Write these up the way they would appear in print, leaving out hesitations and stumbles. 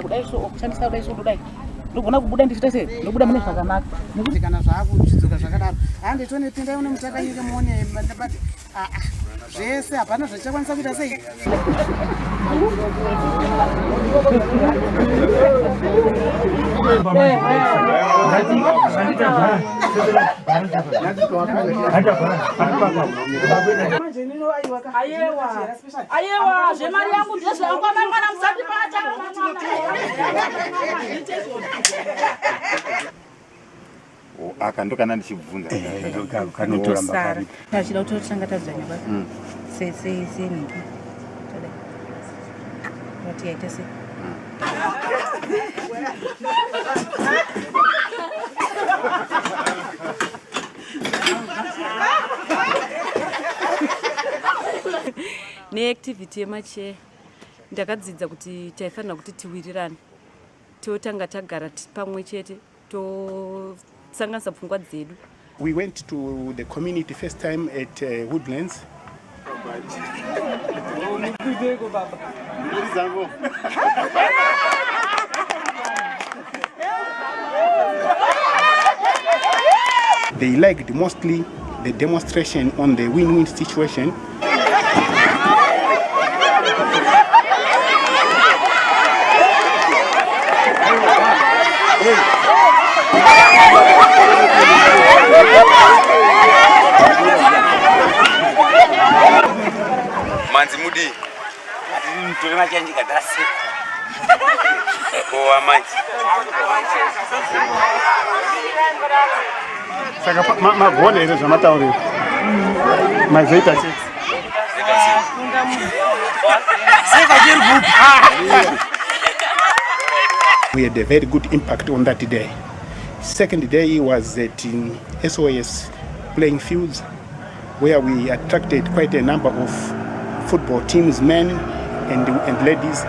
kana kudai so kushandisa kudai so kudai ndogona kubuda ndichitese ndobuda mune zvakanaka nekuti kana zvakudzoka zvakadaro handi tonepinda une mutakanyika muone but zvese hapana zvichakwanisa kuita sei aiwa zvemari yangu ndezvangwana mwana musati pacha akandokana ndichibvunza kanotosara tachida kutotanga tadzanya basa seniki vati yaita sei neactivity yemache ndakadzidza kuti taifanira kuti tiwirirane totanga tagara pamwe chete tosanganisa pfungwa dzedu. We went to the community first time at Woodlands. They liked mostly the demonstration on the win-win situation. Manzi mudi tuna chanjika dasi kwa manzi saka magone ere zvamataurira mazoita chete we had a very good impact on that day. Second day was at SOS playing fields where we attracted quite a number of football teams, men and ladies.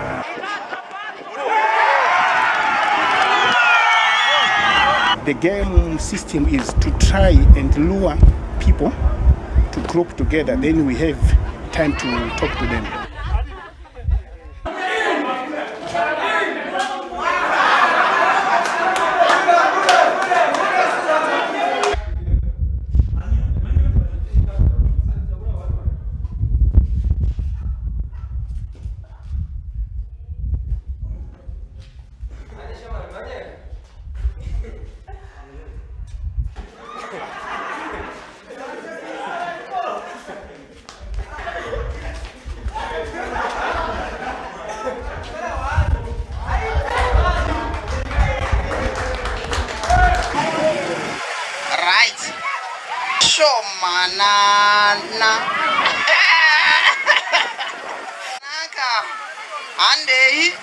The game system is to try and lure people to group together, then we have time to talk to them. Manana Naka Andei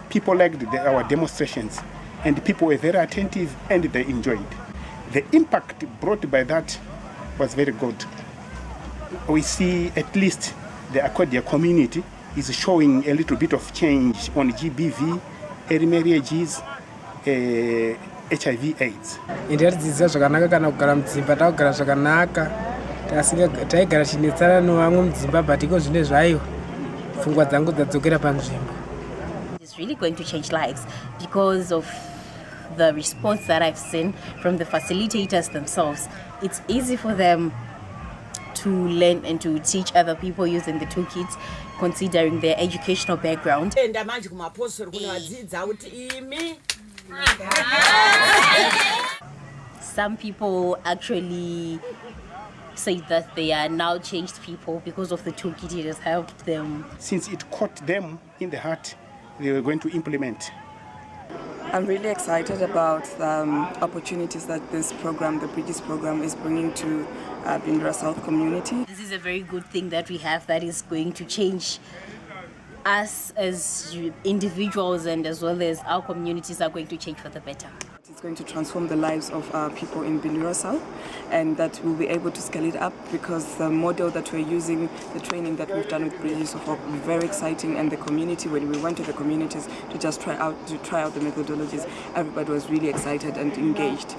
People liked our demonstrations and people were very attentive and they enjoyed. The impact brought by that was very good. We see at least the Akodia community is showing a little bit of change on GBV, early marriages, HIV AIDS. Ndiridzidzisa zvakanaka kana kugara mudzimba takugara zvakanaka taigara chinetsana nevamwe mudzimba but iko zvine zvayo pfungwa dzangu dzadzokera panzvimbo. It's really going to change lives because of the response that I've seen from the facilitators themselves. It's easy for them to learn and to teach other people using the toolkits, considering their educational background. Some people actually say that they are now changed people because of the toolkit. It has helped them. Since it caught them in the heart, they were going to implement. I'm really excited about opportunities that this program, the Bridges program, is bringing to Bindura South community. This is a very good thing that we have that is going to change us as individuals, and as well as our communities are going to change for the better. it's going to transform the lives of people in Bindura South, and that we'll be able to scale it up because the model that we're using, the training that we've done with Bridges of Hope, was very exciting, and the community, when we went to the communities to just try out the methodologies, everybody was really excited and engaged.